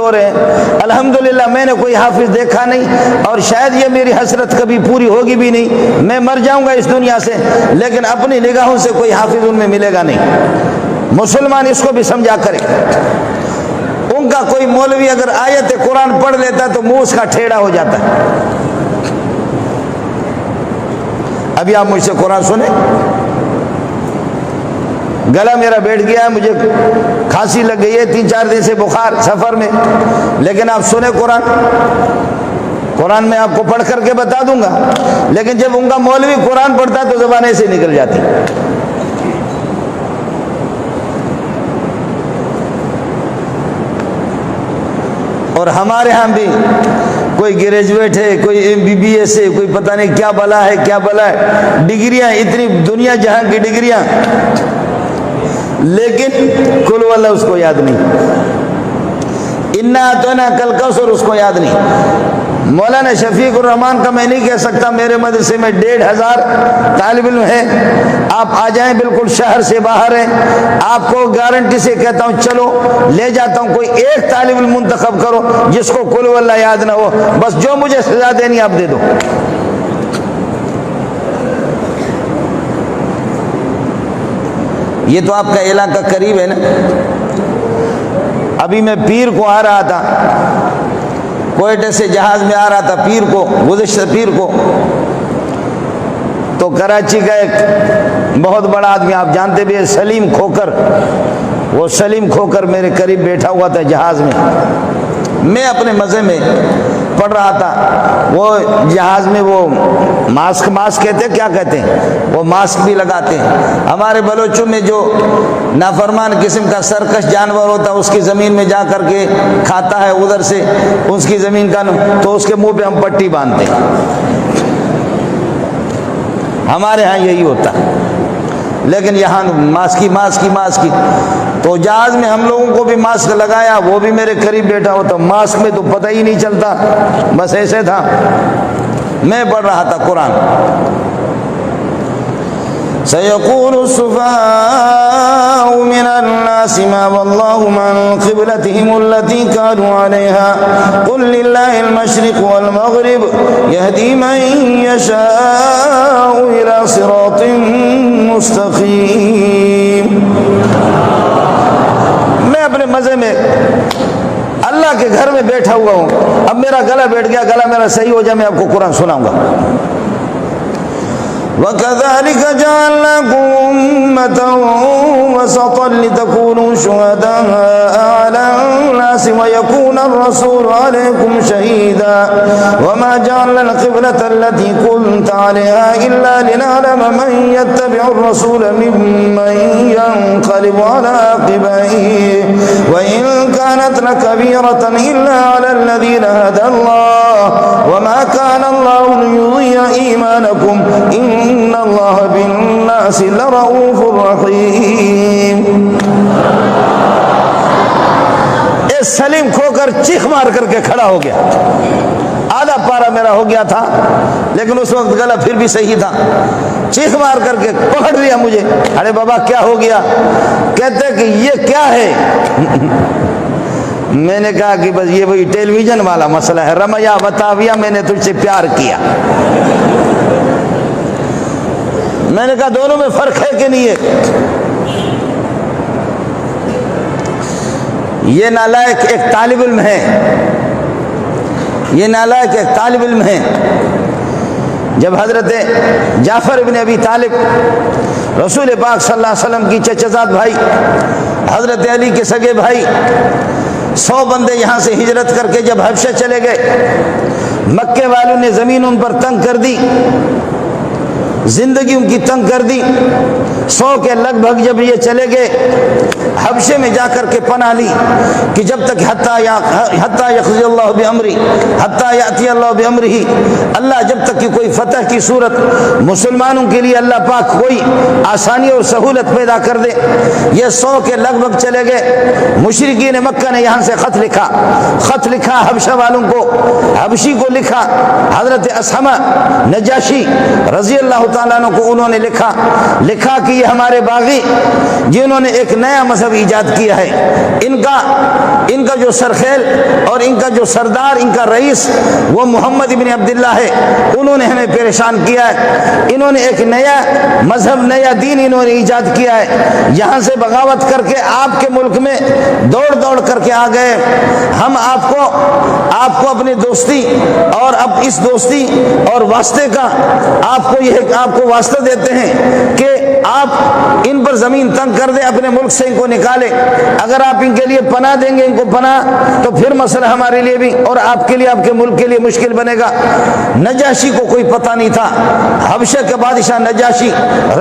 ہو رہے ہیں۔ الحمدللہ میں نے کوئی حافظ دیکھا نہیں، اور شاید یہ میری حسرت کبھی پوری ہوگی بھی نہیں، میں مر جاؤں گا اس دنیا سے، لیکن اپنی نگاہوں سے کوئی حافظ ان میں ملے گا نہیں۔ مسلمان اس کو بھی سمجھا کرے، ان کا کوئی مولوی اگر آیت قرآن پڑھ لیتا تو منہ اس کا ٹھیڑا ہو جاتا ہے۔ ابھی آپ مجھ سے قرآن سنیں، گلا میرا بیٹھ گیا ہے، مجھے کھانسی لگ گئی ہے 3-4 دن سے، بخار، سفر میں، لیکن آپ سنیں قرآن میں آپ کو پڑھ کر کے بتا دوں گا، لیکن جب ان کا مولوی قرآن پڑھتا ہے تو زبان ایسے نکل جاتی۔ اور ہمارے ہاں بھی کوئی گریجویٹ ہے، کوئی MBBS ہے، کوئی پتہ نہیں کیا بلا ہے، کیا بلا ہے، ڈگریاں اتنی دنیا جہاں کی ڈگریاں، لیکن قل واللہ اس کو یاد نہیں، انا اعطینا کل کوثر اس کو یاد نہیں۔ مولانا شفیق الرحمان کا میں نہیں کہہ سکتا، میرے مدرسے میں 1500 طالب علم ہیں، آپ آ جائیں، بالکل شہر سے باہر ہیں، آپ کو گارنٹی سے کہتا ہوں چلو لے جاتا ہوں، کوئی ایک طالب علم منتخب کرو جس کو قل واللہ یاد نہ ہو، بس جو مجھے سزا دینی آپ دے دو۔ یہ تو آپ کا علاقہ قریب ہے نا۔ ابھی میں پیر کو آ رہا تھا، کوئٹہ سے جہاز میں آ رہا تھا پیر کو، گزشتہ پیر کو، تو کراچی کا ایک بہت بڑا آدمی، آپ جانتے بھی ہیں، سلیم کھوکر، وہ سلیم کھوکر میرے قریب بیٹھا ہوا تھا جہاز میں اپنے مزے میں پڑھ رہا تھا۔ وہ جہاز میں وہ ماسک کہتے ہیں، کیا کہتے ہیں، وہ ماسک بھی لگاتے ہیں۔ ہمارے بلوچوں میں جو نافرمان قسم کا سرکش جانور ہوتا ہے، اس کی زمین میں جا کر کے کھاتا ہے، ادھر سے اس کی زمین کا، تو اس کے منہ پہ ہم پٹی باندھتے ہیں۔ ہمارے ہاں یہی ہوتا ہے، لیکن یہاں ماسکی، تو جہاز میں ہم لوگوں کو بھی ماسک لگایا، وہ بھی میرے قریب بیٹھا ہوتا، ماسک میں تو پتہ ہی نہیں چلتا، بس ایسے تھا۔ میں پڑھ رہا تھا قرآن، سَيَقُولُ السُّفَهَاءُ مِنَ النَّاسِ مَا وَلَّاهُمْ عَنْ قِبْلَتِهِمُ الَّتِي كَانُوا عَلَيْهَا قُلْ لِلَّهِ الْمَشْرِقُ وَالْمَغْرِبُ يَهْدِي مَن يَشَاءُ إِلَى صِرَاطٍ مُّسْتَقِيمٍ۔ میں اپنے مزے میں اللہ کے گھر میں بیٹھا ہوا ہوں، اب میرا گلا بیٹھ گیا، گلا میرا صحیح ہو جائے میں آپ کو قرآن سناؤں گا۔ وَكَذَلِكَ جَعَلْنَاكُمْ أُمَّةً وَسَطًا لِتَكُونُوا شُهَدَاءَ عَلَى النَّاسِ وَيَكُونَ الرَّسُولُ عَلَيْكُمْ شَهِيدًا وَمَا جَعَلْنَا الْقِبْلَةَ الَّتِي كُنْتَ عَلَيْهَا إِلَّا لِنَعْلَمَ مَن يَتَّبِعُ الرَّسُولَ مِمَّن يَنقَلِبُ عَلَى عَقِبَيْهِ وَإِن كَانَتْ لَكَبِيرَةً إِلَّا عَلَى الَّذِينَ هَدَى اللَّهُ وَمَا كَانَ اللَّهُ لِيُضِيعَ إِيمَانَكُمْ إِنَّ اللَّهَ بِالنَّاسِ لَرَءُوفٌ رَحِيمٌ۔ سلیم کھو کر چیخ مار کر کے کھڑا ہو گیا، آدھا پارا میرا ہو گیا تھا، لیکن اس وقت گلا پھر بھی صحیح تھا، چیخ مار کر کے پکڑ لیا مجھے، ارے بابا کیا ہو گیا؟ کہتے کہ یہ کیا ہے؟ میں نے کہا کہ بس یہ وہی ٹیلی ویژن والا مسئلہ ہے، رمیا بتاویا میں نے تجھ سے پیار کیا۔ میں نے کہا دونوں میں فرق ہے کہ نہیں ہے؟ یہ نالائق ایک طالب علم ہے، یہ نالائق ایک طالب علم ہے۔ جب حضرت جعفر ابن ابی طالب رسول پاک صلی اللہ علیہ وسلم کی چچزاد بھائی، حضرت علی کے سگے بھائی، 100 بندے یہاں سے ہجرت کر کے جب حبشہ چلے گئے، مکے والوں نے زمین ان پر تنگ کر دی، زندگی ان کی تنگ کر دی، 100 کے لگ بھگ جب یہ چلے گئے، حبشے میں جا کر کے پناہ لی کہ جب تک حتی یقضی اللہ بامری، حتی یاتی اللہ بامرہ، اللہ جب تک کہ کوئی فتح کی صورت مسلمانوں کے لیے اللہ پاک کوئی آسانی اور سہولت پیدا کر دے۔ یہ 100 کے لگ بھگ چلے گئے، مشرکین مکہ نے یہاں سے خط لکھا حبشہ والوں کو، حبشی کو لکھا، حضرت اسحمہ نجاشی رضی اللہ تعالیٰ عنہ کو انہوں نے لکھا کہ یہ ہمارے باغی جنہوں نے ایک نیا مذہب ایجاد کیا ہے، ان کا جو سرخیل اور ان کا جو سردار، ان کا رئیس وہ محمد ابن عبداللہ ہے، انہوں نے ہمیں پریشان کیا ہے، انہوں نے ایک نیا مذہب، نیا دین انہوں نے ایجاد کیا ہے، یہاں سے بغاوت کر کے آپ کے ملک میں دوڑ کر کے آ گئے، ہم آپ کو اپنی دوستی اور اب اس دوستی اور واسطے کا آپ کو واسطہ دیتے ہیں کہ آپ ان پر زمین تنگ کر دیں، اپنے ملک سے ان کو نکالیں، اگر آپ ان کے لیے پناہ دیں گے، ان کو پناہ، تو پھر مسئلہ ہمارے لیے بھی اور آپ کے لیے، آپ کے ملک کے لیے مشکل بنے گا۔ نجاشی کو کوئی پتہ نہیں تھا، حبشہ کے بادشاہ نجاشی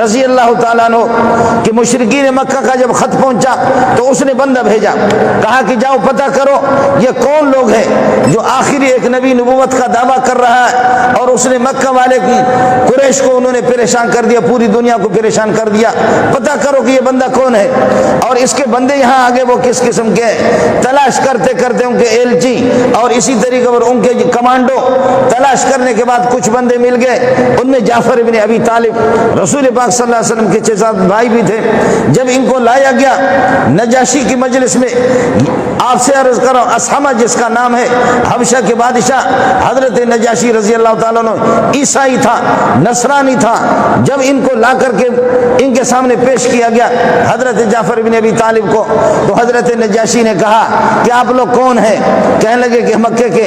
رضی اللہ تعالیٰ عنہ کہ مشرکین مکہ کا جب خط پہنچا تو اس نے بندہ بھیجا، کہا کہ جاؤ پتہ کرو یہ کون لوگ ہیں جو آخری ایک نبی نبوت کا دعویٰ کر رہا ہے، اور اس نے مکہ والے کی قریش کو انہوں نے پریشان کر دیا، پوری دنیا کو پریشان کر دیا، پتہ کرو کہ یہ بندہ کون ہے اور اس کے بندے یہاں آگے وہ کس قسم کے ہیں۔ تلاش کرتے کرتے ان کے ایلچی اور اسی طریقے پر ان کے کمانڈو تلاش کرنے کے بعد کچھ بندے مل گئے، ان میں جعفر ابن ابی طالب رسول پاک صلی اللہ علیہ وسلم کے 6-7 بھائی بھی تھے۔ جب ان کو لایا گیا نجاشی کی مجلس میں، آپ سے عرض کرو اسحمہ جس کا نام ہے، حبشہ کے بادشاہ حضرت نجاشی رضی اللہ تعالیٰ عنہ عیسائی تھا، نصرانی تھا، جب ان کو لا کر کے ان کے سامنے پیش کیا گیا حضرت جعفر بن ابی طالب کو، تو حضرت نجاشی نے کہا کہ آپ لوگ کون ہیں؟ کہنے لگے کہ مکے کے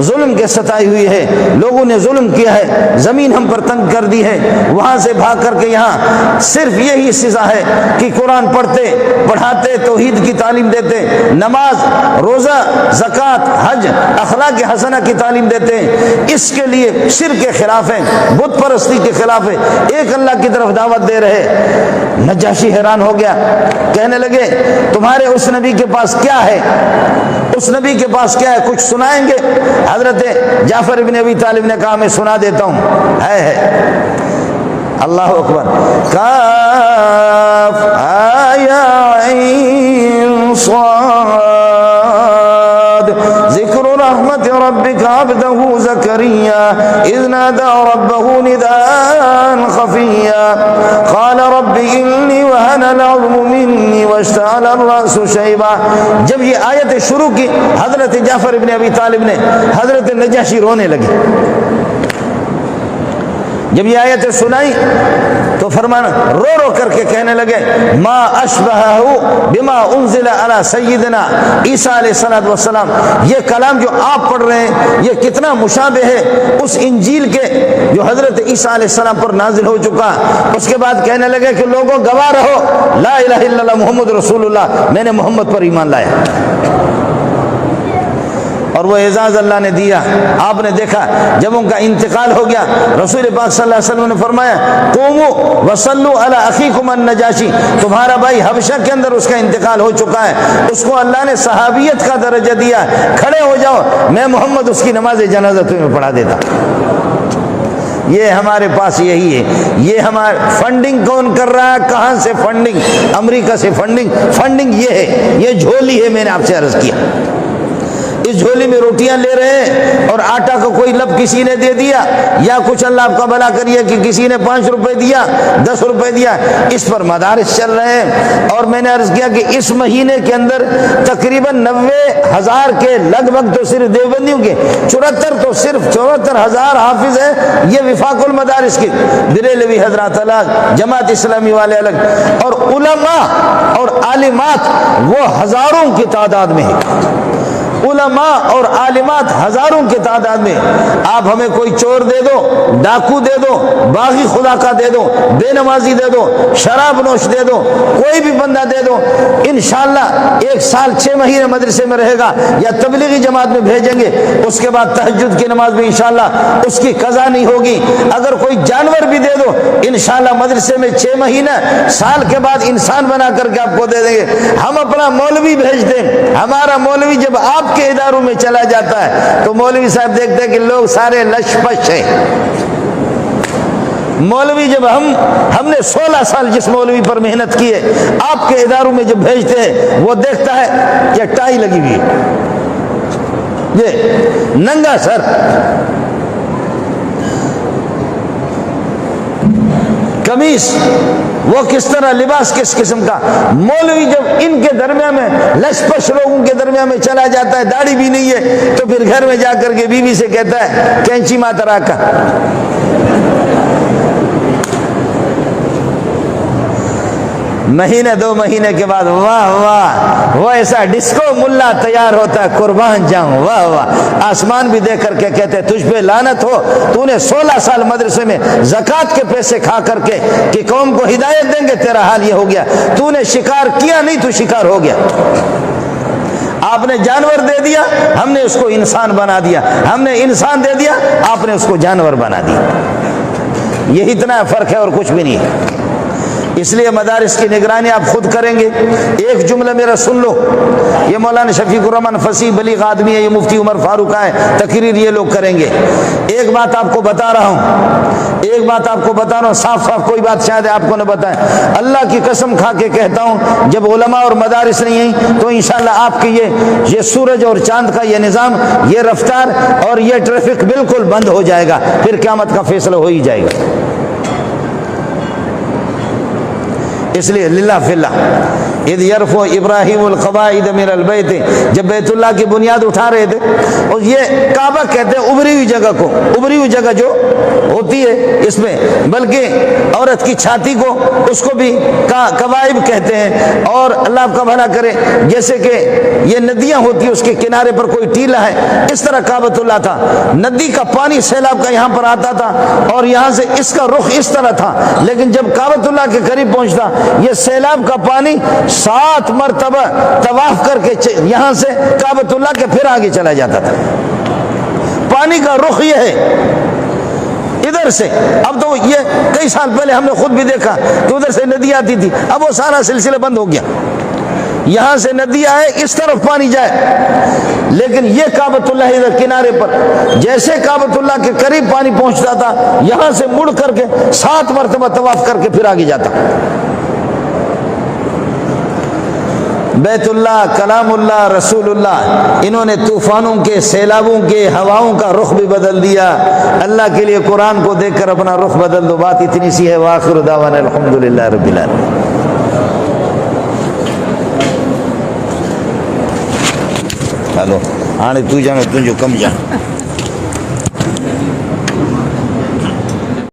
ظلم کے ستائی ہوئی ہے، لوگوں نے ظلم کیا ہے، زمین ہم پر تنگ کر دی ہے، وہاں سے بھاگ کر کے یہاں صرف یہی سزا ہے کہ قرآن پڑھتے پڑھاتے، توحید کی تعلیم دیتے، نماز روزہ زکوٰۃ حج اخلاق حسنہ کی تعلیم دیتے ہیں، اس کے لیے شرک کے خلاف ہیں، بت پرستی کے خلاف ہے، ایک اللہ کی طرف دعوت دے رہے۔ نجاشی حیران ہو گیا، کہنے لگے تمہارے اس نبی کے پاس کیا ہے؟ اس نبی کے پاس کیا ہے؟ کچھ سنائیں گے؟ حضرت جعفر بن ابی طالب نے کہا میں سنا دیتا ہوں، ہے اللہ اکبر، کاف آیا عین صاد ذکر رحمت ربک عبدہ زکریا اذ نادى ربه نداء خفیا قال رب انی وهن العظم منی واشتعل الرأس شیبا۔ جب یہ آیت شروع کی حضرت جعفر بن ابی طالب نے، حضرت نجاشی رونے لگے۔ جب یہ آیتیں سنائی تو فرمانا رو کر کے کہنے لگے ما اشبہہ بما انزل علی سیدنا عیسیٰ علیہ السلام، یہ کلام جو آپ پڑھ رہے ہیں یہ کتنا مشابہ ہے اس انجیل کے جو حضرت عیسیٰ علیہ السلام پر نازل ہو چکا۔ اس کے بعد کہنے لگے کہ لوگوں گواہ رہو لا الہ الا اللہ محمد رسول اللہ، میں نے محمد پر ایمان لایا۔ اور وہ اعزاز اللہ نے دیا۔ آپ نے دیکھا جب ان کا انتقال ہو گیا، رسول پاک صلی اللہ علیہ وسلم نے فرمایا قوموا وصلوا علی اخیکم النجاشی، تمہارا بھائی حبشہ کے اندر اس کا انتقال ہو چکا ہے، اس کو اللہ نے صحابیت کا درجہ دیا، کھڑے ہو جاؤ، میں محمد اس کی نماز جنازہ تمہیں پڑھا دیتا۔ یہ ہمارے پاس یہی ہے، یہ ہمارا فنڈنگ کون کر رہا ہے؟ کہاں سے فنڈنگ؟ امریکہ سے فنڈنگ یہ ہے، یہ جھولی ہے، میں نے آپ سے عرض کیا، اس جھولی میں روٹیاں لے رہے ہیں اور آٹا کا کوئی لب کسی نے دے دیا، یا کچھ اللہ آپ کا بھلا کریے کہ کسی نے 5 روپے دیا، 10 روپے دیا، اس پر مدارس چل رہے ہیں۔ اور میں نے عرض کیا کہ اس مہینے کے اندر تقریباً 90,000 کے لگ بھگ تو صرف دیوبندیوں کے 74,000 حافظ ہیں، یہ وفاق المدارس کی، بریلوی حضرات الگ، جماعت اسلامی والے الگ، اور علماء اور عالمات وہ ہزاروں کی تعداد میں ہیں، علماء اور عالمات ہزاروں کی تعداد میں۔ آپ ہمیں کوئی چور دے دو، ڈاکو دے دو، باغی خدا کا دے دو، بے نمازی دے دو، شراب نوش دے دو، کوئی بھی بندہ دے دو، انشاءاللہ 1 سال 6 مہینے مدرسے میں رہے گا یا تبلیغی جماعت میں بھیجیں گے، اس کے بعد تہجد کی نماز بھی انشاءاللہ اس کی قضا نہیں ہوگی۔ اگر کوئی جانور بھی دے دو انشاءاللہ مدرسے میں 6 مہینہ سال کے بعد انسان بنا کر کے آپ کو دے دیں گے۔ ہم اپنا مولوی بھیج دیں، ہمارا مولوی جب آپ کے اداروں میں چلا جاتا ہے تو مولوی صاحب دیکھتے ہیں کہ لوگ سارے لش پش ہیں۔ مولوی جب ہم نے 16 سال جس مولوی پر محنت کی ہے آپ کے اداروں میں جب بھیجتے ہیں وہ دیکھتا ہے کہ ٹائی لگی ہوئی ہے، یہ ننگا سر، قمیص وہ کس طرح لباس کس قسم کا. مولوی جب ان کے درمیان میں لش پش لوگوں کے درمیان میں چلا جاتا ہے, داڑھی بھی نہیں ہے, تو پھر گھر میں جا کر کے بیوی سے کہتا ہے کینچی ماترا کا. مہینے 2 مہینے کے بعد واہ واہ وہ ایسا ڈسکو ملا تیار ہوتا ہے, قربان جاؤں, واہ واہ. آسمان بھی دیکھ کر کے کہتے تجھ پہ لعنت ہو, تو نے 16 سال مدرسے میں زکوٰۃ کے پیسے کھا کر کے کہ قوم کو ہدایت دیں گے, تیرا حال یہ ہو گیا. تو نے شکار کیا نہیں, تو شکار ہو گیا. آپ نے جانور دے دیا, ہم نے اس کو انسان بنا دیا. ہم نے انسان دے دیا, آپ نے اس کو جانور بنا دیا. یہ اتنا فرق ہے اور کچھ بھی نہیں ہے. اس لیے مدارس کی نگرانی آپ خود کریں گے. ایک جملہ میرا سن لو, یہ مولانا شفیق الرحمن فصیح بلیغ آدمی ہے, یہ مفتی عمر فاروق ہے, تقریر یہ لوگ کریں گے. ایک بات آپ کو بتا رہا ہوں, صاف صاف کوئی بات شاید آپ کو نہ بتائیں. اللہ کی قسم کھا کے کہتا ہوں, جب علماء اور مدارس نہیں ہیں تو انشاءاللہ آپ کی یہ سورج اور چاند کا یہ نظام, یہ رفتار اور یہ ٹریفک بالکل بند ہو جائے گا. پھر قیامت کا فیصلہ ہو ہی جائے گا. اس لیے للہ فی اللہ اذ یرفع ابراہیم القواعد من البیت, جب بیت اللہ کی بنیاد اٹھا رہے تھے, اور یہ کعبہ کہتے ہیں ابری ہوئی جگہ کو, ابری ہوئی جگہ جو ہوتی ہے اس میں, بلکہ عورت کی چھاتی کو, اس کو بھی قوائب کہتے ہیں. اور اللہ آپ کا بھلا کرے, جیسے کہ یہ ندیاں ہوتی ہیں اس کے کنارے پر کوئی ٹیلا ہے, اس طرح کعبۃ اللہ تھا. ندی کا پانی سیلاب کا یہاں پر آتا تھا اور یہاں سے اس کا رخ اس طرح تھا, لیکن جب کعبۃ اللہ کے قریب پہنچتا یہ سیلاب کا پانی 7 مرتبہ طواف کر کے یہاں سے کعبۃ اللہ کے پھر آگے چلا جاتا تھا. پانی کا رخ یہ ہے ادھر سے. اب تو یہ کئی سال پہلے ہم نے خود بھی دیکھا کہ ادھر سے ندی آتی تھی, اب وہ سارا سلسلہ بند ہو گیا. یہاں سے ندی آئے, اس طرف پانی جائے, لیکن یہ کعبۃ اللہ ادھر کنارے پر, جیسے کعبۃ اللہ کے قریب پانی پہنچتا تھا یہاں سے مڑ کر کے 7 مرتبہ طواف کر کے پھر آگے جاتا. بیت اللہ, کلام اللہ, رسول اللہ, انہوں نے طوفانوں کے, سیلابوں کے, ہواؤں کا رخ بھی بدل دیا. اللہ کے لیے قرآن کو دیکھ کر اپنا رخ بدل دو. بات اتنی سی ہے. وآخر دعوانا الحمدللہ رب العالمین. ہلو, ہاں تو جانا تجھے کم جا.